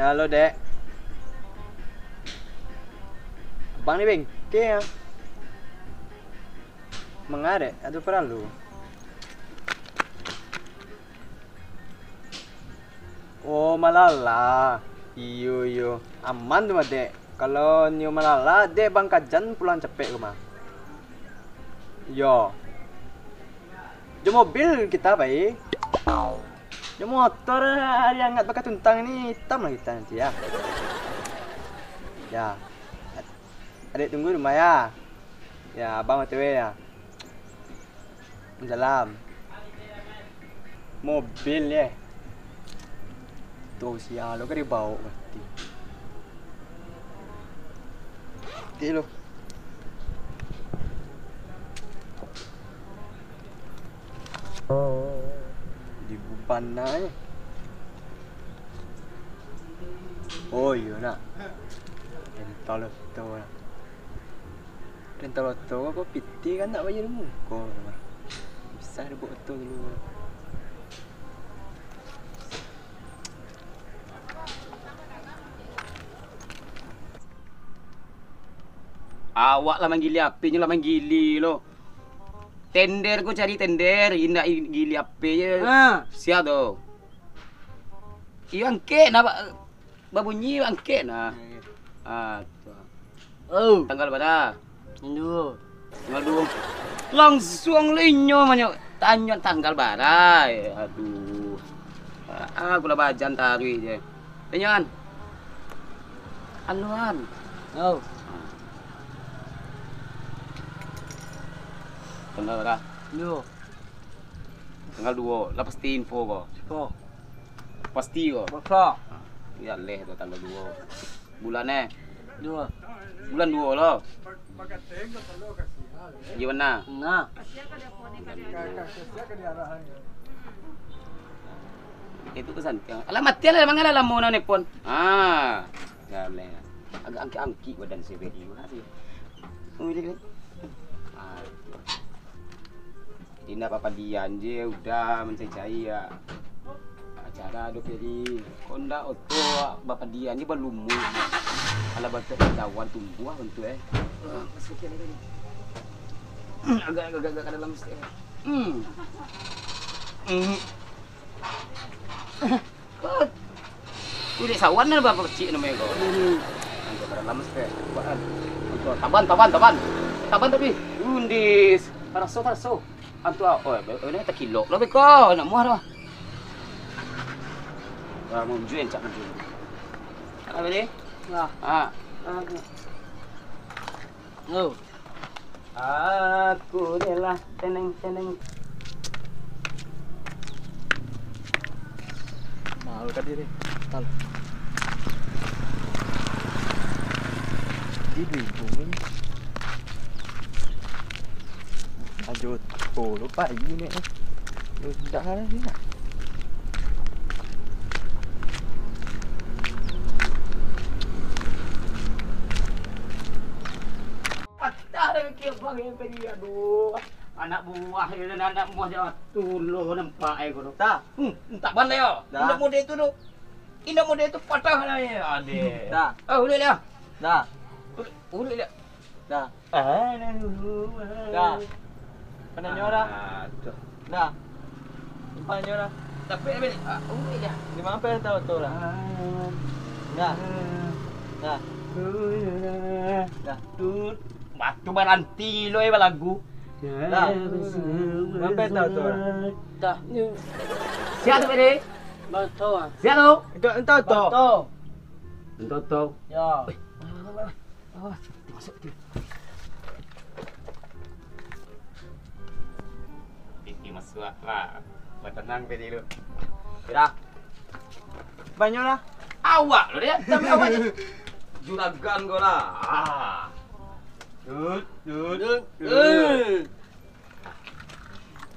Halo, Dek. Abang ni bengkel ya? Mengadek atau perlu? Oh, malala. Iyo. Aman tu, Dek. Kalau nyu malala, Dek bang kajan pulang cepet rumah. Yo. Jom mobil kita baik. Jom motor hari hangat pakai tuntang ini hitam lah kita nanti ya. Ya. Adik tunggu rumah ya. Ya, abang OTW ya. Salam. Mobil ya. Tuh sial lo kan dibawa mati. Mati lo. Di beban aja. Oh iya nak. Rental loto lah. Rental loto apa piti kan nak bayar muka. Bisa dia buat loto dulu. Awak lah manggili apinya lah manggili lo. Tender ku cari tender, indak gili api je. Siap tu. Iyo angket nak babunyi angket nah. Tu. Oh, Tanggal berapa? Hindu. Tanggal 2. Langsung linyo banyak tanya tanggal berapa. Aduh. Aku lah bajan tarui je. Tanyakan. Anuan. Oh, Tanggal berapa? Hindu. Tanggal 2. Lah pasti info kok. Sepuluh. Pasti kok. Berapa? Ya leh tu tanggal 2. Bulan Dua. Bulan 2 lo. Gimana? Nah. Itu kesan. Alamat dia lah mangalah lamu na nepon. Ya leh. Agak angki-angki badan CBI gua sih. Ini. Tidak apa-apa dian je udah mencari ya. Acara dok jadi konda oto bapak dia ni belum mu. Ala batak dawan tumbuh bentuk masukin ini. Agak ke dalam stek. Tu dek sawan na bapak kecil namanya kau. Angkat ke dalam stek. Taban tapi undis. Paraso. Antu ini tak kilo. Lebih kau nak muar lah. Mau jual cak jual. Apa ni? Nah. Oh. Aku ni lah teneng. Mahal kan diri. Tal. Di bingung. Lanjut. Oh, lupa ini. Sudah lah ni nak. Aduh, anak buah dan anak buah dia tulo nampak aku tu. Tak bandai yo. Indak muda itu patah lah ya. Adik. Dah. Boleh dia. Dah. Boleh dia. Dah. Dulu. Dah. Pana nyora. Aduh. Dah. Pana nyora. Tapi boleh dia. Di mana pe tahu tu lah. Dah. Dah. Dah. Tut. Batu baranti lo lagu. Dah. Mana pe tahu tu lah. Dah. Siap tu ni. Betul. Siap tu. Itu entah tu. Betul. Betul. Ya. Masuk tu. Ini masuk lah. Tenang pe dulu. Kira. Banyak lah. Awak lo dia. Tapi awak juragan kau lah. Dut.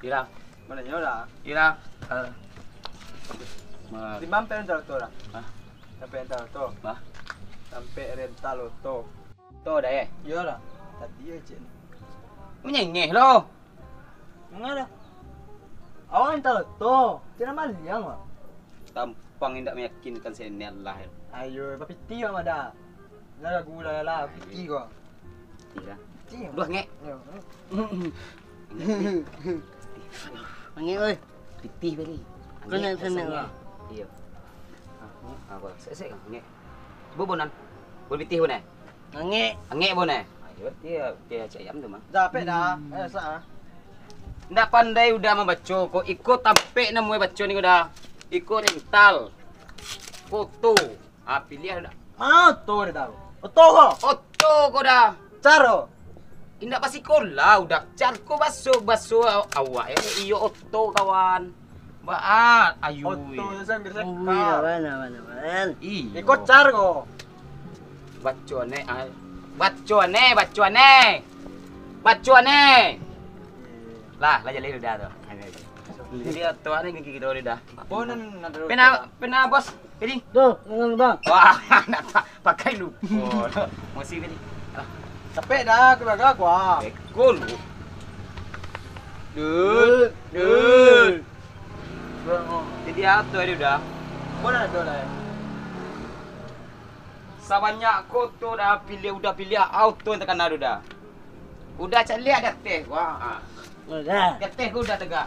Kira. Mana nyora? Kira. Di mana pe entah tu lah. Hah? Sampai entah tu. Bah. Sampai rental auto. Tu dah Ya lah. Tadi aja. Menyengeh lo. Mengada? Awak entah auto. Tidak maliang lah. gampang tidak meyakinkan saya Allah. Ayo, piti mah dah. Dah gula lah, piti kok. Tidak. Piti. Dua ngek. Mangi oi. Pitih beri. Senang lah. Iya. Apa? Sek ngek. Bonan. Bol pitih bonan. Mangi. Ngek bonan. Ayo dia cak ayam tu mah. Capek dah. Sah. Ndak pandai udah membaca, kok ikut tampek namanya baca ni udah. Ikut rental. Foto. Pilih dah. Tuh dah. Kok. Foto kau dah. Caro. Indak pasti sekolah udah carko baso awak ya iyo oto kawan. Baat ayu. Oto sambil sekal. Mana. Iya. Ikut caro. Bacuane. Lah jadi udah tuh. Lihat tuh ane gigi kita udah. Bonan ada. Pena bos. Ini. Tuh, ngang bang. Wah, nak pakai lupa. Masih ini. Capek dah keluarga gua. Ekol. Dul. Jadi apa ini udah? Bonan ada lah. Sabanyak koto dah pilih auto yang tekan dah. Udah cari ada teh. Wah. Udah. Teh ku udah tegak.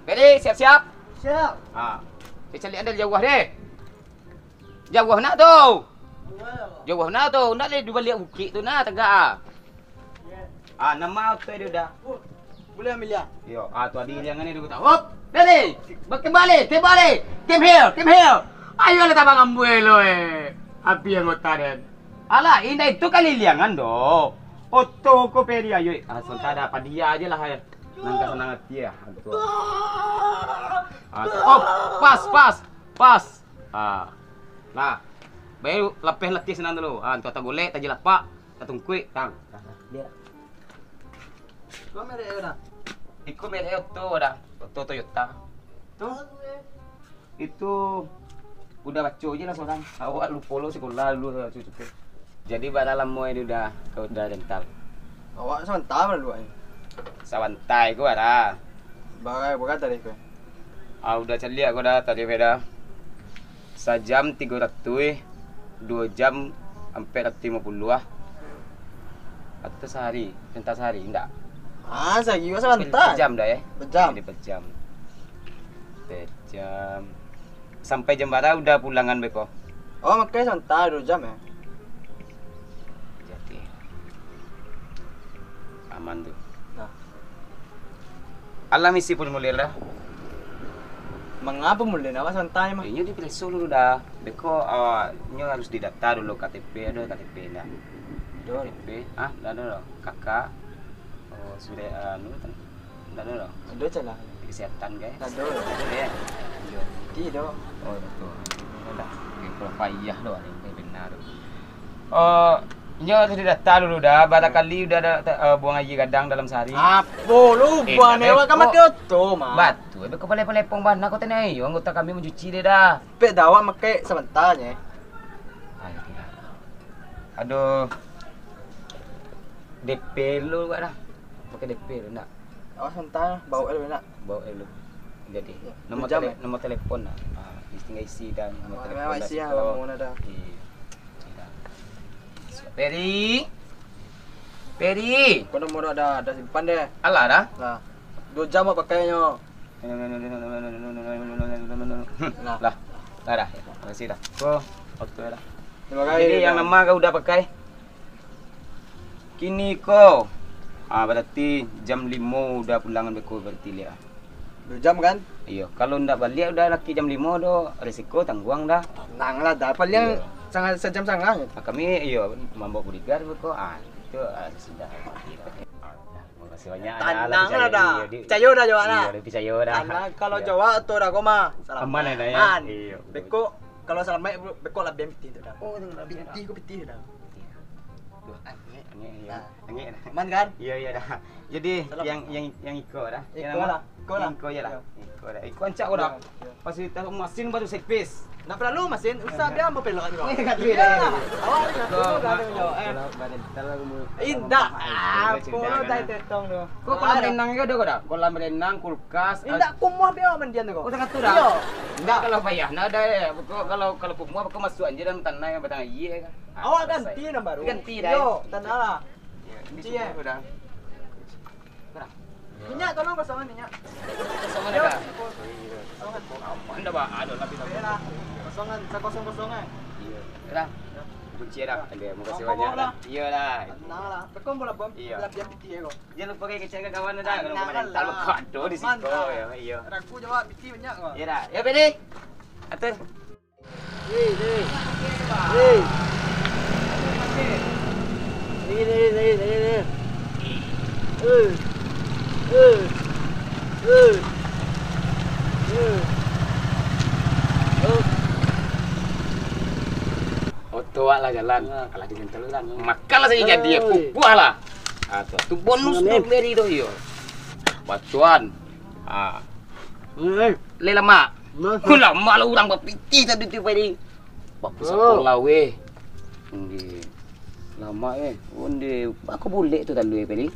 Ready, siap-siap. Siap. Dia cari ada jauh deh. Jauh nak tu. Jauh nak tu. Nak le dua lihat ukit tu nak tegak. Nama auto dia dah. Boleh ambil ya? Yo, tu adi yang ni dulu tak. Hop, ready. Kembali. Team here. Ayo lah tabang ambuel lo Api yang otaran. Alah, ini itu kali liangan do. Oto ko peri ayo. Sonta ada apa dia aja lah ya. Nangka senang hati ya. Oh, pas. Nah. Baru lapeh letih senang dulu. Tu tak golek, tak jelapa, tak tungkuik, tang. Dia. Kau merek dah. Ikut merek Oto dah. Oto Toyota. Tuh. Itu udah baca aja lah seorang. Awak lu follow sekolah dulu cucu. Jadi badalam moe dia udah kau udah rental. Awak sebentar dulu ni. Sawantai gua ada. Bagai tadi kau. Udah cari aku dah tadi beda. Sejam 300, 2 jam sampai 50 Atau sehari, rental sehari enggak? Saya juga sebentar. Jam dah ya. Berjam. Jadi berjam. Sampai jam berapa udah pulangan beko? Oh, makanya sebentar 2 jam ya. Jadi aman tuh. Nah. Alam isi pun mulia lah. Mengapa mulai nama sebentar mah? Ini di Play Store dulu dah. Beko ini harus didaftar dulu KTP ada KTP enggak? KTP, dah ada. Kakak. Oh, sudah dah ada. Ada celah. Kesehatan guys. Ada. Ada ya. Tidak. Oh, betul. Dah. Kalau payah doh ini benar. Ini harus didaftar dulu dah. Barangkali udah ada buang air kadang dalam sehari. Apa lupa nih? Awak kan mati oto mah. Batu, beko pelepong ban aku tanya yo anggota kami mencuci dia dah. Pek dawa makai sebentarnya. Aduh. DP lu dah. Pakai DP lu nak. Awak sebentar bawa dulu nak. Bawa dulu. Jadi Ya, nomor telepon lah. Tinggal isi dan nomor telepon. Awak isi lah mau ada. Peri. Kau nomor ada simpan deh. Alah dah. Lah. 2 jam apa pakainya? Lah. Dah. Makasih dah. Okey dah. Terima kasih. Jadi yang lama kau udah pakai. Kini kau berarti jam 5 udah pulangan beko berarti lihat. 2 jam kan? Iya, kalau ndak balik udah laki jam 5 doh risiko tangguang dah. Nang lah dah paling sangat sejam sangat. Kami iya mambo bodyguard beko. Itu sudah. Makasih banyak. Tanang lah dah. Percaya dah jawab lah. Iya, percaya dah. Tanang kalau jawab tu dah kau mah. Aman ya, ya. Iya. Beko kalau selamat beko lah BMT tu dah. Oh, BMT ko BMT dah. tuh. Angin. Angin ya. Angin. Aman kan? Iya iya dah. Jadi Salam. yang iko dah. Iko lah. Iko lah. Iko ya lah. Iya. Iko dah. Iko ancak dah. Iya. Fasilitas mesin baru servis. Nak perlu mesin, usah dia ambil pelak juga. Kat Iya. dia. Awak ni kan ada Indah. Apa dah tetong tu. Kau kolam renang juga ada dah. Kolam renang, kulkas. Indah kumuh dia mandian tu. Oh tengah tu Iya. dah. Enggak kalau payah nah ada ya. Kalau pemua aku masuk aja dalam tanah yang batang iya kan. Awak ganti nama baru. Ganti dah. Yo, tanah lah. Ini Iya. sudah. Minyak tolong kosongan minyak. Kosongan Yo, dah. kosongan. Mana bah ada lah bisa. Iya lah. Kosongan, kosongan. Iya. Dah. Kunci dah. Ada mau kasih Apa banyak lah? dah. Iya dah. Tenang lah. Tekom bola bom. Iya. Biar dia piti ya kau. Jangan lupa kayak kecil ke kawan dah. Kalau Tenang kemarin lah. tahu kado di situ Mantap. ya. Iya. Ragu jawab piti banyak kau. Iya dah. Ya Pedi. Atur. Hei. Ni. Otoa lah jalan. Kalau di sentel lah. Makanlah saja jadi ya. Pupuah lah. Tu bonus tu beri tu yo. Bacuan. Ah. Le lama. Ku lama lah orang berpiti tadi tu Pedi. Bapak sekolah weh. Ndi. Lama Undi. Aku boleh tu tadi Pedi.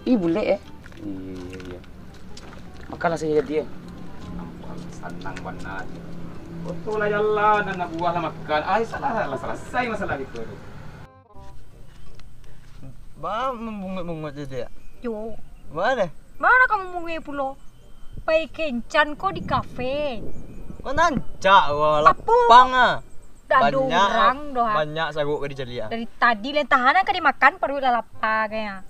Boleh Iya. Makanlah saja dia. Senang benar. Betul lah jalan dan nak buah lah makan. Salah selesai masalah itu. Ba mungut tu dia. Yo, Mana? mana kamu mau pulau? Pai kencan kok di kafe. Kau nancak wah Apa? lapang ah. Dah ada orang doa. Banyak saguk ke di jali ah. Dari tadi len tahanan kan dimakan perlu dah lapar kayaknya.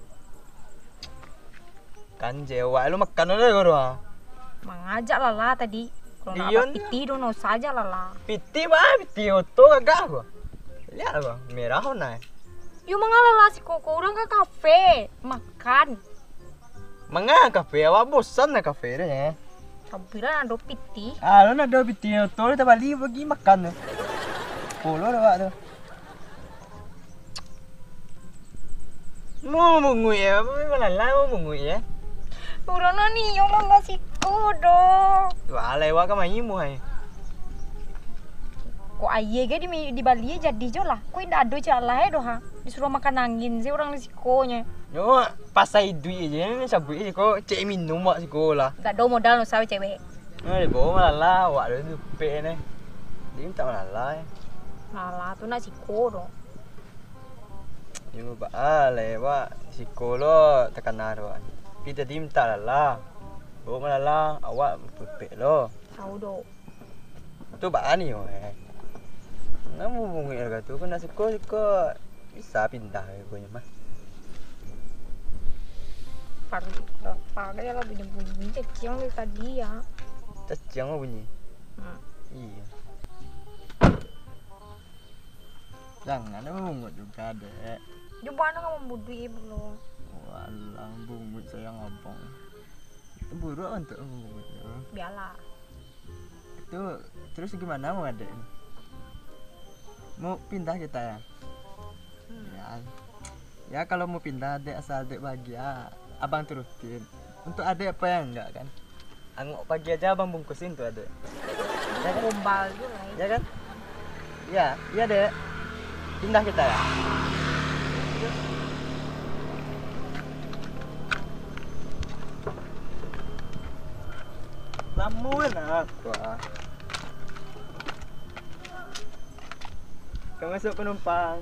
Kan jewak lu makan ada kau doa. Mengajak lah tadi. Kalau nak Iyon. apa piti dono saja lah. Piti oto agak aku. Lihat aku, merah hona. Yo mengalah si koko orang ke kafe makan. Manga kafe awak bosan na kafe dia. Sampai ada piti. Ah, lu nak ada piti oto kita balik pergi makan tu. Polo dah awak tu. Mau mungui ya, mana lah mau mungui ya. Orang ni yo lah si kodo. Wah, lewat ke mai mu hai. Kok aye ke di Bali jadi jo lah. Kok indah ada jalan doha. Disuruh makan angin sih orang risikonya. Yo, pasai duit je ni sabut je kau cek minum mak sekolah. Tak ada modal no sawe cewek. Dia bawa malah awak tu pe ni. Dia minta malah. Malah tu nak si kodo. Dia ba lewat sekolah tekan arwah. Kita minta lah. Bawa malah awak pe lo. Tahu do. Tu ba ni yo. Namu bungi harga tu kena sekolah bisa pindah ko nya mah. Pakai lah bunyi ceciong dari tadi ya. Ceciong bunyi. Iya. Jangan bungut juga dek. Coba anak kamu budui belum? Walang bungut sayang abang. Itu buruk untuk bungut tu. Biarlah. Itu terus gimana mau adek? Mau pindah kita ya? Ya kalau mau pindah adek asal adek bahagia, abang turutin. Untuk adek apa yang enggak kan? Angok pagi aja abang bungkusin tuh adek. Ya kan? Gombal juga. Ya kan? Ya, iya dek. Pindah kita ya. Lamun aku. Kau masuk penumpang.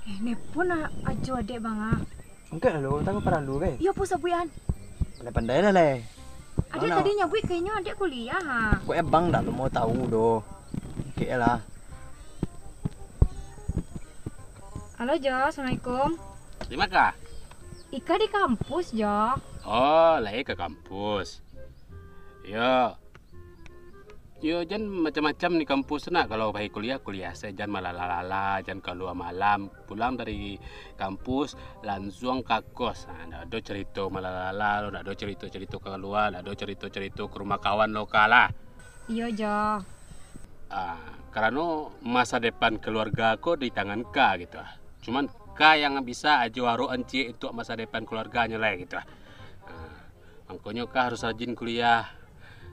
Ini pun aja adek bang. Enggak lo, tahu perlu ke? Iya pun sabuyan. Pandai lah le. Adek tadi nyabui kayaknya adek kuliah ha. Kok bang dah lo mau tahu doh. Oke lah. Halo Jo, assalamualaikum. Terima kasih. Ika di kampus Jo. Oh, lahir ke kampus. Ya. Yo jan macam-macam di kampus nak, kalau baik kuliah saya jan malalala, jan keluar malam, pulang dari kampus langsung ke kos. Nah, ada cerita malalala, ada cerita keluar, ada cerita ke rumah kawan lokal lah. Iya Jo. Karena masa depan keluarga aku di tangan Ka gitu. Cuman Ka yang bisa aja waru enci untuk masa depan keluarganya lah gitu. Makanya Ka harus rajin kuliah.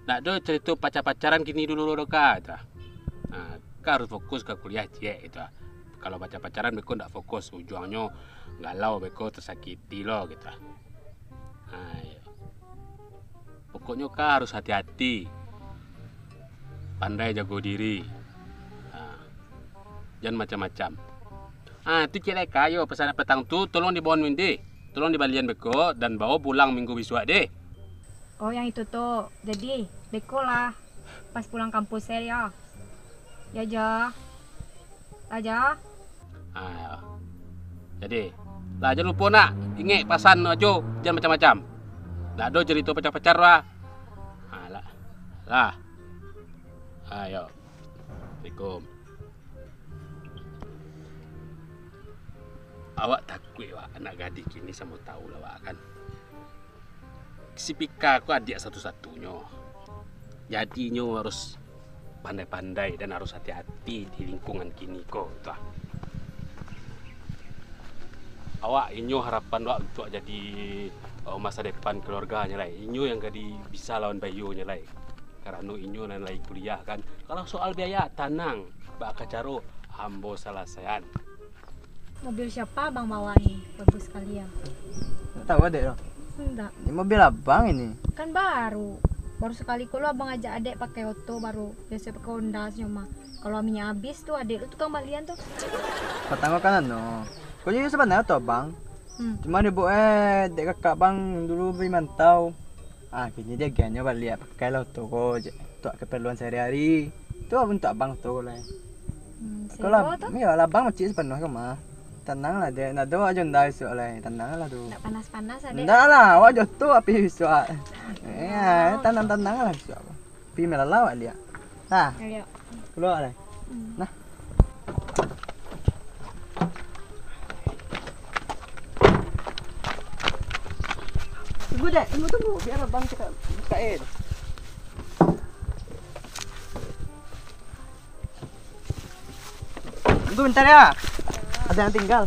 Nah, do cerita pacaran gini dulu Ka gitu. Ka harus fokus ke kuliah cie gitu. Kalau pacaran beko ndak fokus, ujungnya galau beko tersakiti lo gitu. Iya. Pokoknya Ka harus hati-hati. Pandai jago diri. Jangan macam-macam. Itu cek kayo pesan petang tu tolong dibawa Windy. Tolong dibalian beko dan bawa pulang minggu besok deh. Oh yang itu tuh. Jadi beko lah pas pulang kampus saya ya. Ya Jo. Aja. Jadi lah jangan lupa nak ingat pasan ajo jangan macam-macam. Nak do cerita pacar-pacar lah. Lah. Ayo. Assalamualaikum. Awak takut wak anak gadis kini sama tahu lah wak kan. Si Pika aku adik satu-satunya. Jadi nyo harus pandai-pandai dan harus hati-hati di lingkungan kini kok. Tuh. Awak inyo harapan wak untuk jadi masa depan keluarganya lah. Inyo yang jadi bisa lawan bayonya lah. Karena inyo nan lagi kuliah kan. Kalau soal biaya tenang, bak kacaro ambo selesaian. Mobil siapa Bang bawa nih? Bagus sekali ya. Nggak tahu adek loh. Enggak. Ini mobil abang ini. Kan baru sekali kalau abang ajak adek pakai Otto baru biasa pakai Honda cuma kalau aminya habis tuh adek lu tukang balian tuh. Patang kanan no. Kau juga sebenarnya tuh bang. Cuma dia dek kakak bang dulu beri mantau. Kini dia ganya balik pakai lah tuh kok untuk keperluan sehari-hari. Itu untuk abang tuh lah. Kalau ya lah bang macam sepenuh mah. Tenang lah dek, nak doa aja ndak esok lah, tenang lah tu. Nggak panas-panas adek. Ndak lah, awak jatuh api esok. Tenang lah esok. Pi melalau dia. Nah, Ayo. keluar lah. Nah. Tunggu dek, tunggu biar abang cakap bukain. Tunggu bentar ya. Ada yang tinggal.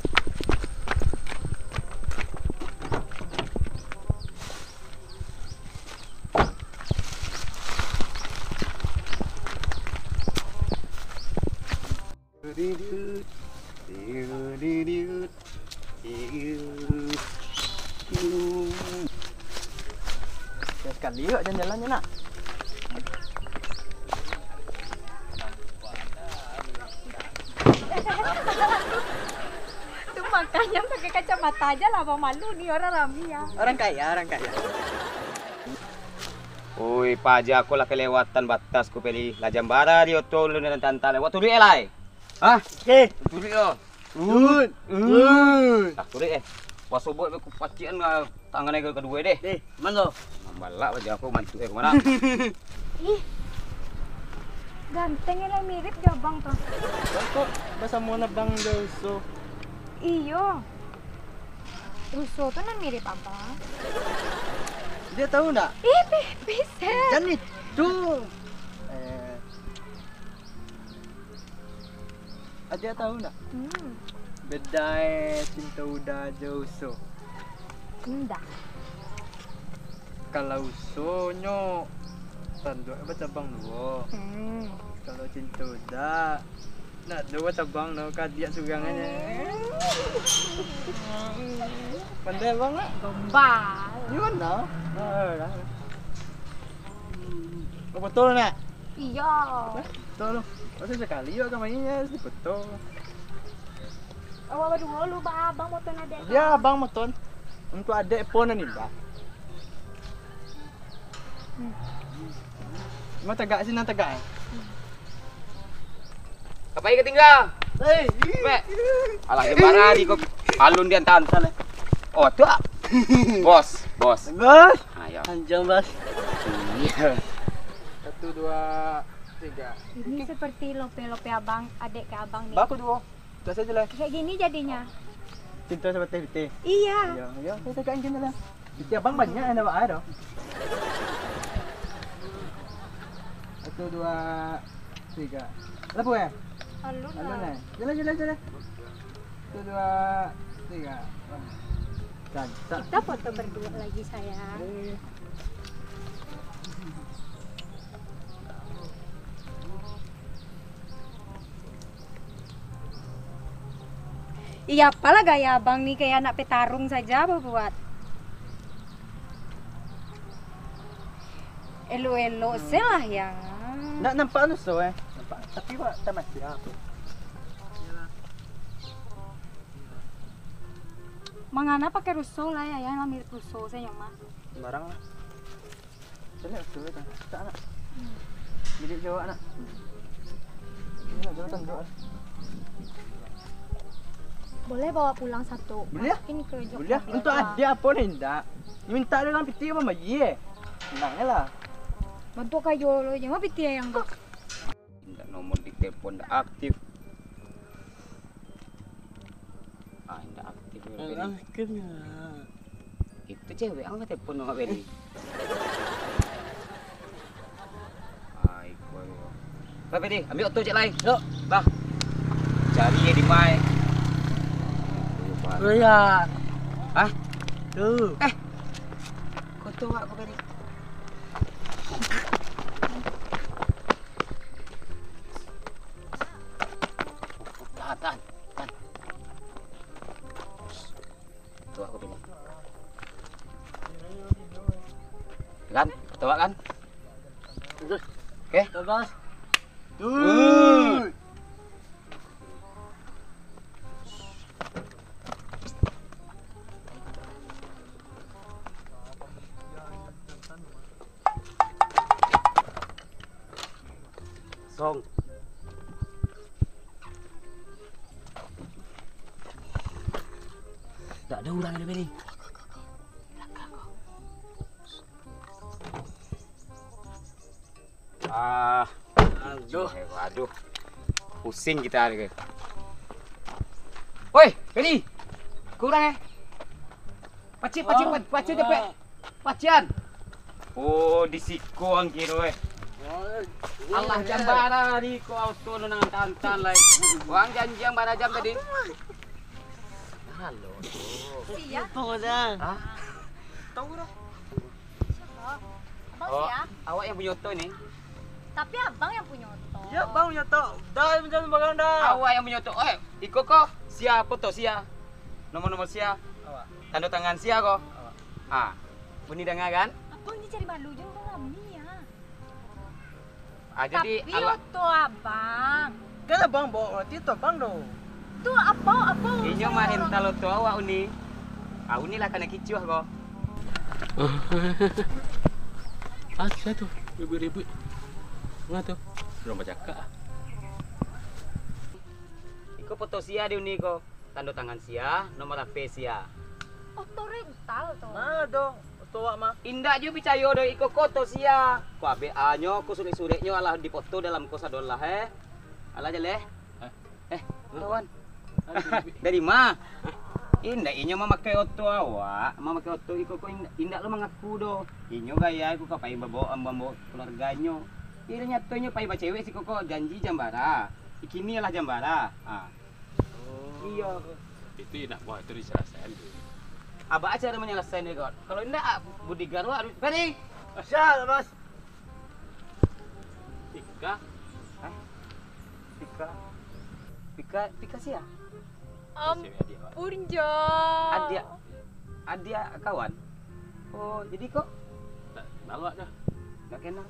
Sekali yuk jalan-jalannya nak. Tuh makanya pakai kacamata aja lah Bang malu nih orang Rami ya. Orang kaya. Oi, paja aku lah kelewatan batas ku pilih lah jambara dia tolong dan tantan. Waktu dia lai. Oke. Tu dia. Tu dia. Pas sobot aku pacian tangan ke kedua deh. Mana? Balak aja aku mantu ke mana. Ih. Gantengnya lah mirip dia Bang tuh. Kok bahasa mana bang Doso? Iyo. Russo tuh nan mirip apa? Dia tahu enggak? Ih, bisa. Jangan itu. Dia tahu enggak? Beda cinta udah Doso. Enggak. Kalau sonyo tanduk baca bang dua. Kalau cinta udah nak dua cabang no kadiak sugangannya. Pandai bang nak? Gombal. Ni mana? Betul nak? Iya. Betul. Masih sekali yuk mainnya betul. Awal dulu lu Bang motor adek. Ya bang moton. Untuk adek pun ni mbak. Mau tegak sini tegak. Apa yang ketinggal? Pe. Alah jembara di kok alun dia tantan. Oh, tu. Bos. Bos. Ayo. Anjang bos. Iya. 1 2 3. Ini seperti lope-lope abang, adik ke abang nih. Baku dua. Tak saja lah. Kayak gini jadinya. Cinta seperti itu. Iya. Ya, ya, saya tekan gini lah. Itu abang banyak yang dapat ada. 1, 2, 3. Lepas ya? Alun Alun lah. Jalan. 1, 2, 3. Cantik. Kita foto berdua lagi sayang. Iya, apalah gaya abang nih kayak anak petarung saja apa buat. Elo-elo lah ya. Nak nampak anu so nampak. Tapi wak tak mati apa. Mangana pakai russo lah ya, yang mirip russo saya mah. Sembarang lah. Jadi tu kan. Tak nak. Bilik jawab nak. Ini jawab tangga. Boleh bawa pulang satu. Boleh? Masukin ke jok. Boleh. Untuk adik apa ni ndak? Ni minta dalam peti apa bayi Senang lah. Bantu kayu lo je mah piti yang gak. Ndak nomor di telepon ndak aktif. Ndak aktif. Akhirnya. Itu cewek angkat telepon nggak Beni. Ai koy. Pak Beni, ambil auto cek lain. Yuk, bah. Cari dia di mai. Oh ya. Hah? Tu. Kau tahu aku Beni? Tahan. Tuh aku Beni. Kan? Tahu kan? Oke. Bos. Tu. Song. Tak ada orang ada Beni. Aduh. Pusing kita hari ini. Woi, Beni. Kurang Pacit cepet. Pacian. Oh, di siko ang kiro Allah jambara di ko auto nang tantan lai. Wang janji yang mana jam tadi? Halo. Iya. Hah? Tahu dah. Abang Oh, ya. awak yang punya auto ni? Tapi abang yang punya otot. Ya bang ya tak. Dah macam barang dah. Awak yang punya auto. Iko kok sia foto sia. Nomor-nomor sia. Awak. Tanda tangan sia kok. Awak. Bunyi dengar kan? Abang ni cari malu je orang kami ya. Jadi Tapi awak otot abang. Kan abang bawa roti tu bang doh. Tu apa? inyo mah hental auto awak uni. Uni lah kena kicuh kok. Aja tu. Ribut-ribut. Mana tu? Belum bercakap. Iko foto sia di uni kok. Tanda tangan sia, nomor HP sia. Otot rental tu. Mana doh? Tu awak mah. Indak ju percaya do iko foto sia. Ku ABA nyo, ku sulit-sulitnyo alah dipoto dalam kosa dolah Alah je leh. Kawan. Dari mana? Indak inyo memakai auto awak, memakai auto iko ko indak lo mengaku do. Inyo gaya aku kapai bawa keluarganyo. Ira nyatonya pai ba cewek si koko janji jambara. Ikini lah jambara. Iya. Itu nak buat itu diselesaikan. Aba aja namanya selesai nih kok. Kalau indak budi garwa aduh. Bani. Syah bos. Tika. Pika sia. Ampun jo. Adia kawan. Oh, jadi kok Balak dah. enggak kenal.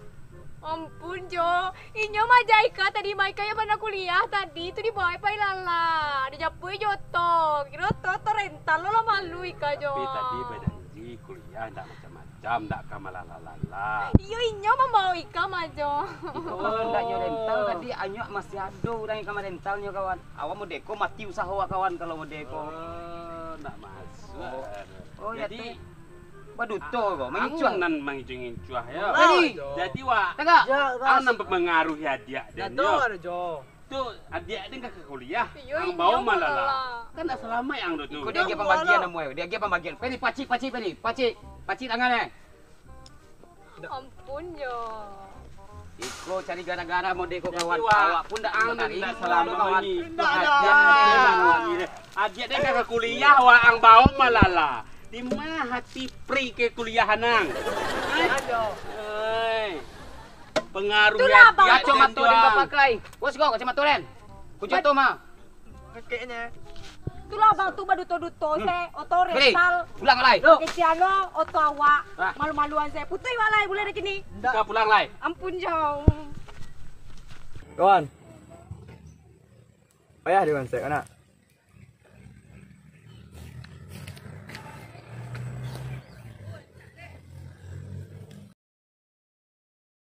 Ampun jo. Inyo mah Jaika tadi Maika yang mana kuliah tadi itu dibawa pai lala. Dijapui joto. Kira toto rental lo lah malu ika jo. Tapi tadi berjanji kuliah enggak macam-macam, enggak kamalala-lala. Iyo inyo mah mau ika mah jo. Kalau enggak nyo rental tadi anyo masih ada orang yang kamar rentalnya kawan. Awak mau deko mati usaha awak kawan kalau mau deko. Enggak masuk. Oh, Jadi Baduto kok, mengicuah. Angan mengicuah ya. Jadi wah, Tengah. ang nampak mengaruhi adik dan yo. Jo. Tu adik dia ke kuliah, Iyo, ang inyo bawa malala. malala. Kan tak selama yang tu. Ikut dia ke pembagian nama dia. Dia ke pembagian. Peni pacik. Pacik tangan Ampun yo. Iko cari gara-gara mau deko kawan. Jadi, Wak, Awak pun dah ang angkat tak ini selama kawan. ini. Ada. Adik dia ke kuliah, wah ang bawa malala. Di mana hati pri ke kuliahan ang? Pengaruh Tu ya lah, Bang. dia Kacau matoren bapak klay. Bos kau kacau matoren. Kucuk tu mah. Kakeknya. Itulah bang tu baduto-duto se oto Beli. rental. Pulang klay. Kesiano oto awak. Ah. Malu-maluan saya. Putih walai boleh ada kini. Kita pulang lai. Ampun jauh. Kawan. Ayah dengan saya, anak.